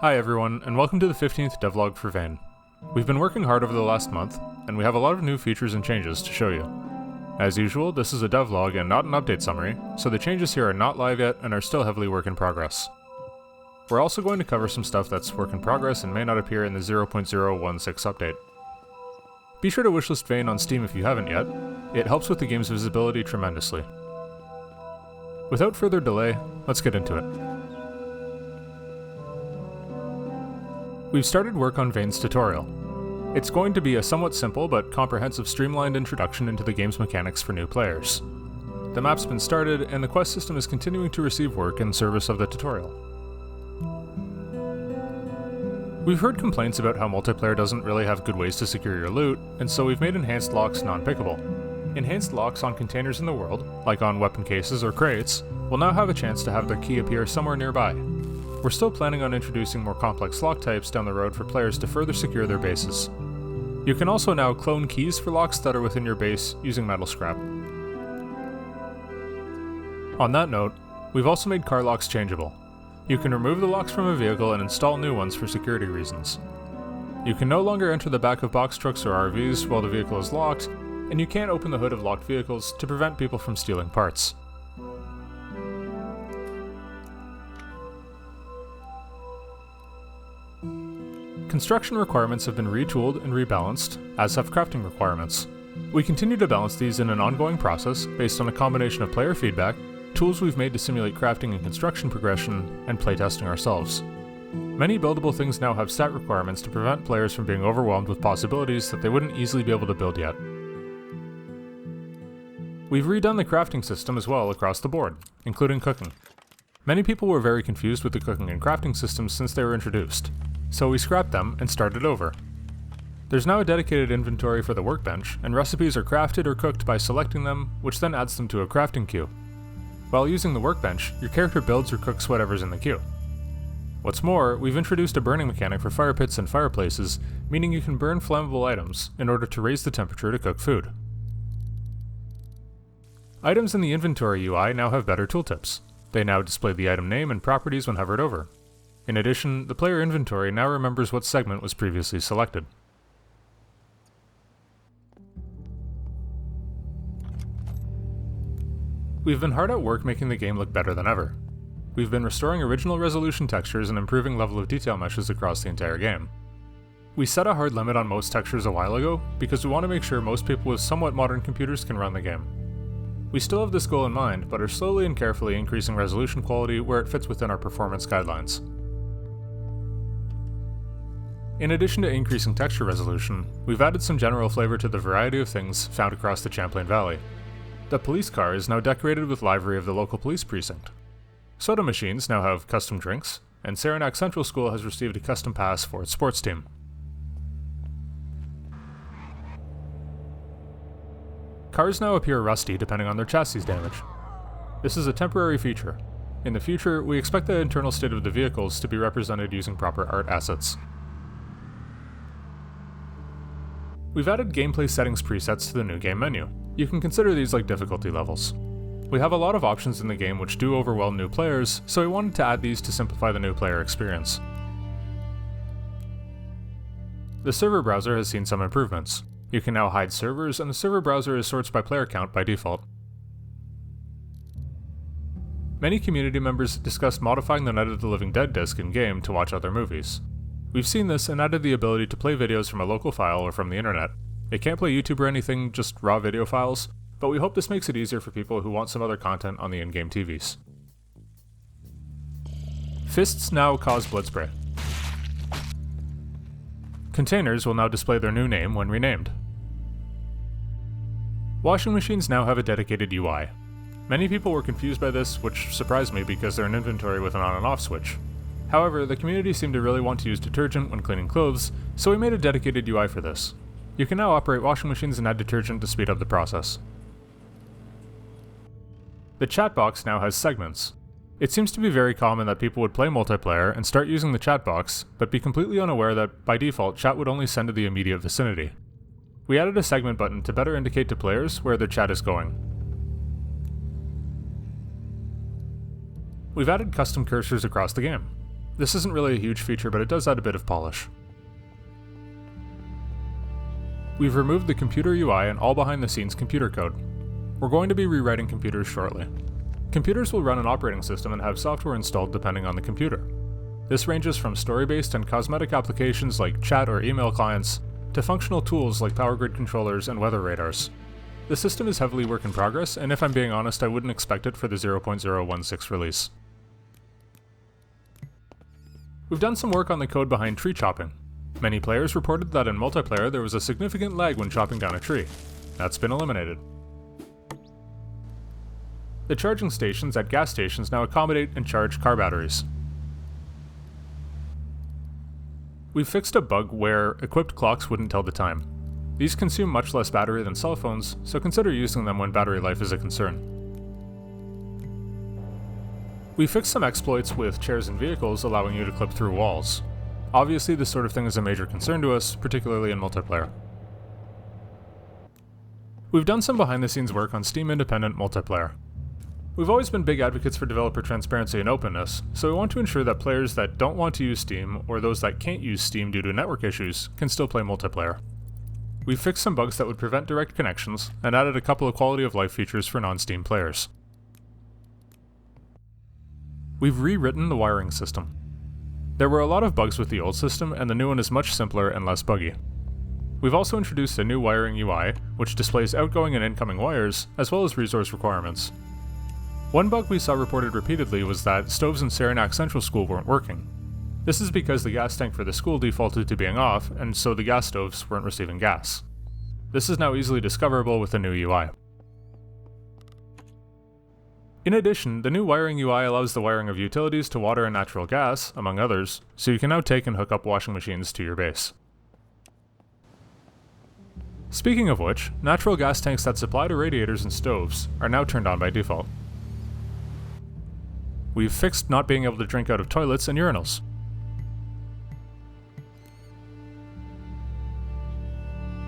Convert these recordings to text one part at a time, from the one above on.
Hi everyone, and welcome to the 15th devlog for Vane. We've been working hard over the last month, and we have a lot of new features and changes to show you. As usual, this is a devlog and not an update summary, so the changes here are not live yet and are still heavily work in progress. We're also going to cover some stuff that's work in progress and may not appear in the 0.016 update. Be sure to wishlist Vane on Steam if you haven't yet. It helps with the game's visibility tremendously. Without further delay, let's get into it. We've started work on Vane's tutorial. It's going to be a somewhat simple but comprehensive streamlined introduction into the game's mechanics for new players. The map's been started, and the quest system is continuing to receive work in service of the tutorial. We've heard complaints about how multiplayer doesn't really have good ways to secure your loot, and so we've made enhanced locks non-pickable. Enhanced locks on containers in the world, like on weapon cases or crates, will now have a chance to have their key appear somewhere nearby. We're still planning on introducing more complex lock types down the road for players to further secure their bases. You can also now clone keys for locks that are within your base using metal scrap. On that note, we've also made car locks changeable. You can remove the locks from a vehicle and install new ones for security reasons. You can no longer enter the back of box trucks or RVs while the vehicle is locked, and you can't open the hood of locked vehicles to prevent people from stealing parts. Construction requirements have been retooled and rebalanced, as have crafting requirements. We continue to balance these in an ongoing process based on a combination of player feedback, tools we've made to simulate crafting and construction progression, and playtesting ourselves. Many buildable things now have stat requirements to prevent players from being overwhelmed with possibilities that they wouldn't easily be able to build yet. We've redone the crafting system as well across the board, including cooking. Many people were very confused with the cooking and crafting systems since they were introduced, so we scrapped them and started over. There's now a dedicated inventory for the workbench, and recipes are crafted or cooked by selecting them, which then adds them to a crafting queue. While using the workbench, your character builds or cooks whatever's in the queue. What's more, we've introduced a burning mechanic for fire pits and fireplaces, meaning you can burn flammable items in order to raise the temperature to cook food. Items in the inventory UI now have better tooltips. They now display the item name and properties when hovered over. In addition, the player inventory now remembers what segment was previously selected. We've been hard at work making the game look better than ever. We've been restoring original resolution textures and improving level of detail meshes across the entire game. We set a hard limit on most textures a while ago because we want to make sure most people with somewhat modern computers can run the game. We still have this goal in mind, but are slowly and carefully increasing resolution quality where it fits within our performance guidelines. In addition to increasing texture resolution, we've added some general flavor to the variety of things found across the Champlain Valley. The police car is now decorated with livery of the local police precinct. Soda machines now have custom drinks, and Saranac Central School has received a custom pass for its sports team. Cars now appear rusty depending on their chassis damage. This is a temporary feature. In the future, we expect the internal state of the vehicles to be represented using proper art assets. We've added gameplay settings presets to the new game menu. You can consider these like difficulty levels. We have a lot of options in the game which do overwhelm new players, so we wanted to add these to simplify the new player experience. The server browser has seen some improvements. You can now hide servers, and the server browser is sorted by player count by default. Many community members discussed modifying the Night of the Living Dead disc in-game to watch other movies. We've seen this and added the ability to play videos from a local file or from the internet. It can't play YouTube or anything, just raw video files, but we hope this makes it easier for people who want some other content on the in-game TVs. Fists now cause blood spray. Containers will now display their new name when renamed. Washing machines now have a dedicated UI. Many people were confused by this, which surprised me because they're an inventory with an on and off switch. However, the community seemed to really want to use detergent when cleaning clothes, so we made a dedicated UI for this. You can now operate washing machines and add detergent to speed up the process. The chat box now has segments. It seems to be very common that people would play multiplayer and start using the chat box, but be completely unaware that, by default, chat would only send to the immediate vicinity. We added a segment button to better indicate to players where their chat is going. We've added custom cursors across the game. This isn't really a huge feature, but it does add a bit of polish. We've removed the computer UI and all behind-the-scenes computer code. We're going to be rewriting computers shortly. Computers will run an operating system and have software installed depending on the computer. This ranges from story-based and cosmetic applications like chat or email clients, to functional tools like power grid controllers and weather radars. The system is heavily work in progress, and if I'm being honest, I wouldn't expect it for the 0.016 release. We've done some work on the code behind tree chopping. Many players reported that in multiplayer there was a significant lag when chopping down a tree. That's been eliminated. The charging stations at gas stations now accommodate and charge car batteries. We've fixed a bug where equipped clocks wouldn't tell the time. These consume much less battery than cell phones, so consider using them when battery life is a concern. We fixed some exploits with chairs and vehicles allowing you to clip through walls. Obviously this sort of thing is a major concern to us, particularly in multiplayer. We've done some behind-the-scenes work on Steam-independent multiplayer. We've always been big advocates for developer transparency and openness, so we want to ensure that players that don't want to use Steam, or those that can't use Steam due to network issues, can still play multiplayer. We've fixed some bugs that would prevent direct connections, and added a couple of quality of life features for non-Steam players. We've rewritten the wiring system. There were a lot of bugs with the old system, and the new one is much simpler and less buggy. We've also introduced a new wiring UI, which displays outgoing and incoming wires, as well as resource requirements. One bug we saw reported repeatedly was that stoves in Saranac Central School weren't working. This is because the gas tank for the school defaulted to being off, and so the gas stoves weren't receiving gas. This is now easily discoverable with the new UI. In addition, the new wiring UI allows the wiring of utilities to water and natural gas, among others, so you can now take and hook up washing machines to your base. Speaking of which, natural gas tanks that supply to radiators and stoves are now turned on by default. We've fixed not being able to drink out of toilets and urinals.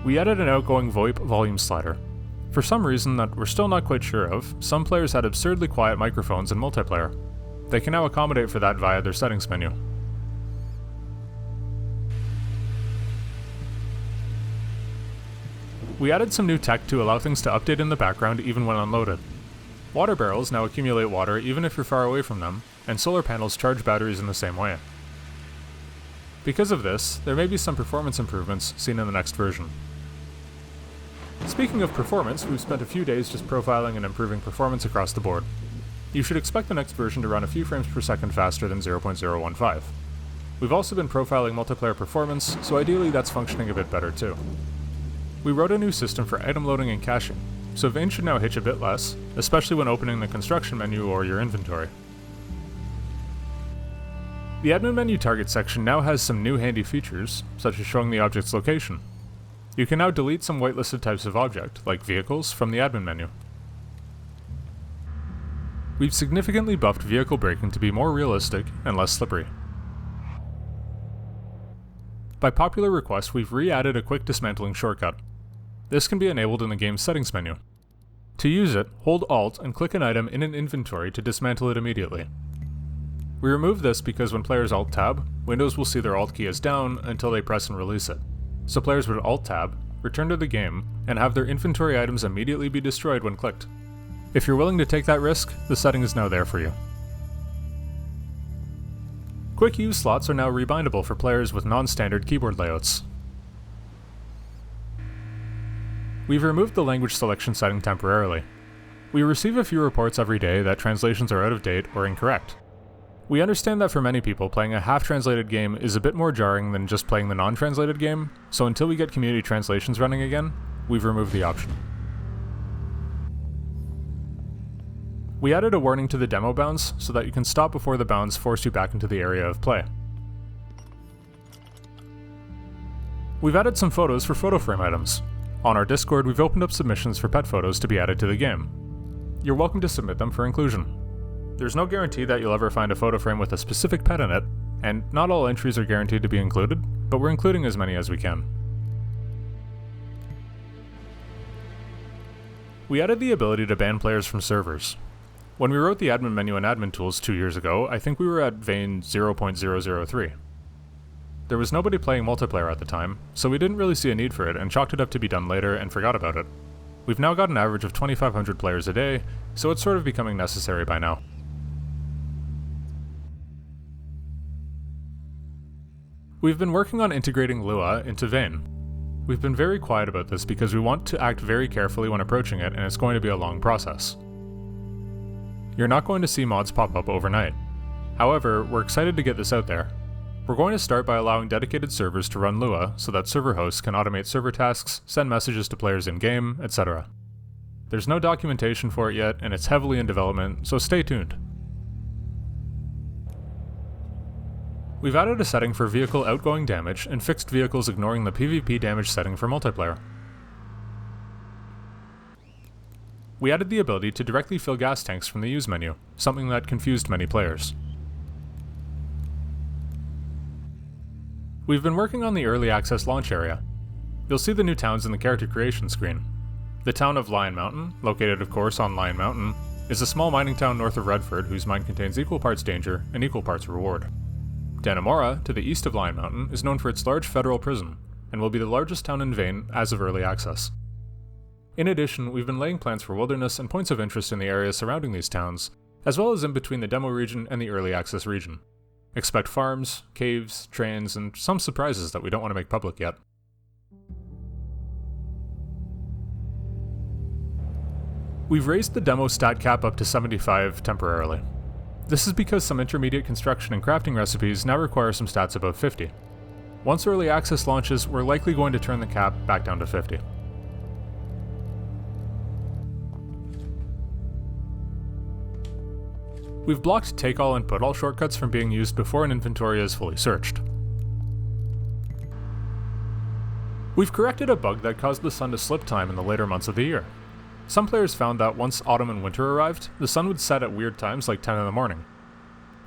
We added an outgoing VoIP volume slider. For some reason that we're still not quite sure of, some players had absurdly quiet microphones in multiplayer. They can now accommodate for that via their settings menu. We added some new tech to allow things to update in the background even when unloaded. Water barrels now accumulate water even if you're far away from them, and solar panels charge batteries in the same way. Because of this, there may be some performance improvements seen in the next version. Speaking of performance, we've spent a few days just profiling and improving performance across the board. You should expect the next version to run a few frames per second faster than 0.015. We've also been profiling multiplayer performance, so ideally that's functioning a bit better too. We wrote a new system for item loading and caching, so veins should now hitch a bit less, especially when opening the construction menu or your inventory. The admin menu target section now has some new handy features, such as showing the object's location. You can now delete some whitelisted types of object, like vehicles, from the admin menu. We've significantly buffed vehicle braking to be more realistic and less slippery. By popular request, we've re-added a quick dismantling shortcut. This can be enabled in the game's settings menu. To use it, hold Alt and click an item in an inventory to dismantle it immediately. We remove this because when players Alt-Tab, Windows will see their Alt key as down until they press and release it. So players would Alt-Tab, return to the game, and have their inventory items immediately be destroyed when clicked. If you're willing to take that risk, the setting is now there for you. Quick use slots are now rebindable for players with non-standard keyboard layouts. We've removed the language selection setting temporarily. We receive a few reports every day that translations are out of date or incorrect. We understand that for many people, playing a half-translated game is a bit more jarring than just playing the non-translated game, so until we get community translations running again, we've removed the option. We added a warning to the demo bounds so that you can stop before the bounds force you back into the area of play. We've added some photos for photo frame items. On our Discord, we've opened up submissions for pet photos to be added to the game. You're welcome to submit them for inclusion. There's no guarantee that you'll ever find a photo frame with a specific pet in it, and not all entries are guaranteed to be included, but we're including as many as we can. We added the ability to ban players from servers. When we wrote the admin menu in admin tools 2 years ago, I think we were at Vane 0.003. There was nobody playing multiplayer at the time, so we didn't really see a need for it and chalked it up to be done later and forgot about it. We've now got an average of 2,500 players a day, so it's sort of becoming necessary by now. We've been working on integrating Lua into Vane. We've been very quiet about this because we want to act very carefully when approaching it, and it's going to be a long process. You're not going to see mods pop up overnight. However, we're excited to get this out there. We're going to start by allowing dedicated servers to run Lua so that server hosts can automate server tasks, send messages to players in-game, etc. There's no documentation for it yet, and it's heavily in development, so stay tuned. We've added a setting for vehicle outgoing damage and fixed vehicles ignoring the PvP damage setting for multiplayer. We added the ability to directly fill gas tanks from the use menu, something that confused many players. We've been working on the early access launch area. You'll see the new towns in the character creation screen. The town of Lion Mountain, located of course on Lion Mountain, is a small mining town north of Redford whose mine contains equal parts danger and equal parts reward. Dannemora, to the east of Lion Mountain, is known for its large federal prison, and will be the largest town in Vane as of early access. In addition, we've been laying plans for wilderness and points of interest in the areas surrounding these towns, as well as in between the demo region and the early access region. Expect farms, caves, trains, and some surprises that we don't want to make public yet. We've raised the demo stat cap up to 75 temporarily. This is because some intermediate construction and crafting recipes now require some stats above 50. Once early access launches, we're likely going to turn the cap back down to 50. We've blocked take all and put all shortcuts from being used before an inventory is fully searched. We've corrected a bug that caused the sun to slip time in the later months of the year. Some players found that once autumn and winter arrived, the sun would set at weird times like 10 in the morning.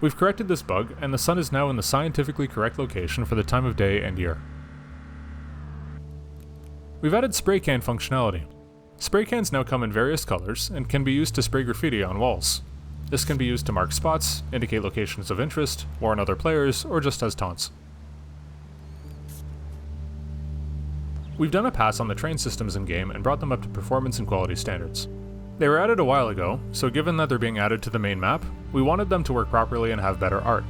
We've corrected this bug, and the sun is now in the scientifically correct location for the time of day and year. We've added spray can functionality. Spray cans now come in various colors and can be used to spray graffiti on walls. This can be used to mark spots, indicate locations of interest, warn other players, or just as taunts. We've done a pass on the train systems in-game and brought them up to performance and quality standards. They were added a while ago, so given that they're being added to the main map, we wanted them to work properly and have better art.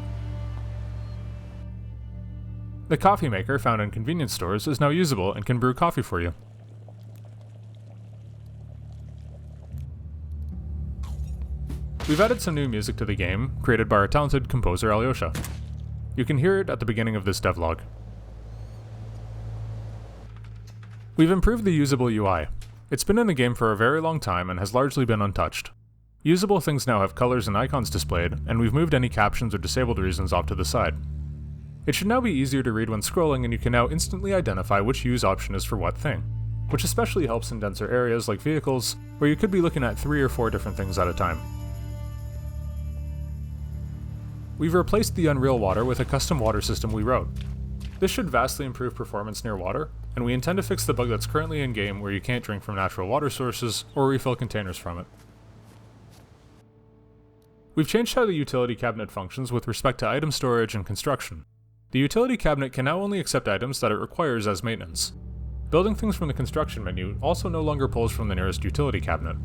The coffee maker found in convenience stores is now usable and can brew coffee for you. We've added some new music to the game, created by our talented composer Alyosha. You can hear it at the beginning of this devlog. We've improved the usable UI. It's been in the game for a very long time and has largely been untouched. Usable things now have colors and icons displayed, and we've moved any captions or disabled reasons off to the side. It should now be easier to read when scrolling, and you can now instantly identify which use option is for what thing, which especially helps in denser areas like vehicles, where you could be looking at 3 or 4 different things at a time. We've replaced the Unreal Water with a custom water system we wrote. This should vastly improve performance near water, and we intend to fix the bug that's currently in-game where you can't drink from natural water sources or refill containers from it. We've changed how the utility cabinet functions with respect to item storage and construction. The utility cabinet can now only accept items that it requires as maintenance. Building things from the construction menu also no longer pulls from the nearest utility cabinet.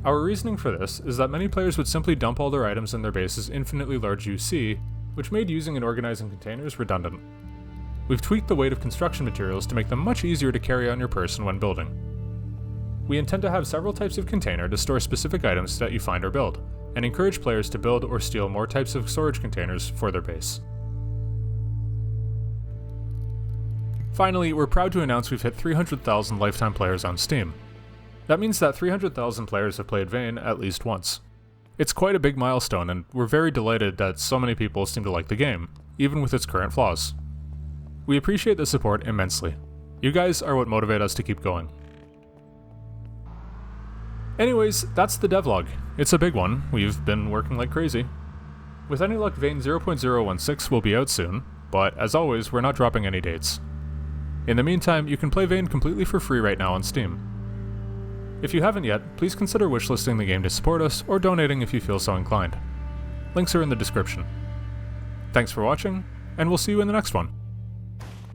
Our reasoning for this is that many players would simply dump all their items in their base's infinitely large UC, which made using and organizing containers redundant. We've tweaked the weight of construction materials to make them much easier to carry on your person when building. We intend to have several types of container to store specific items that you find or build, and encourage players to build or steal more types of storage containers for their base. Finally, we're proud to announce we've hit 300,000 lifetime players on Steam. That means that 300,000 players have played Vane at least once. It's quite a big milestone, and we're very delighted that so many people seem to like the game, even with its current flaws. We appreciate the support immensely. You guys are what motivate us to keep going. Anyways, that's the devlog. It's a big one. We've been working like crazy. With any luck, Vane 0.016 will be out soon, but as always, we're not dropping any dates. In the meantime, you can play Vane completely for free right now on Steam. If you haven't yet, please consider wishlisting the game to support us or donating if you feel so inclined. Links are in the description. Thanks for watching, and we'll see you in the next one.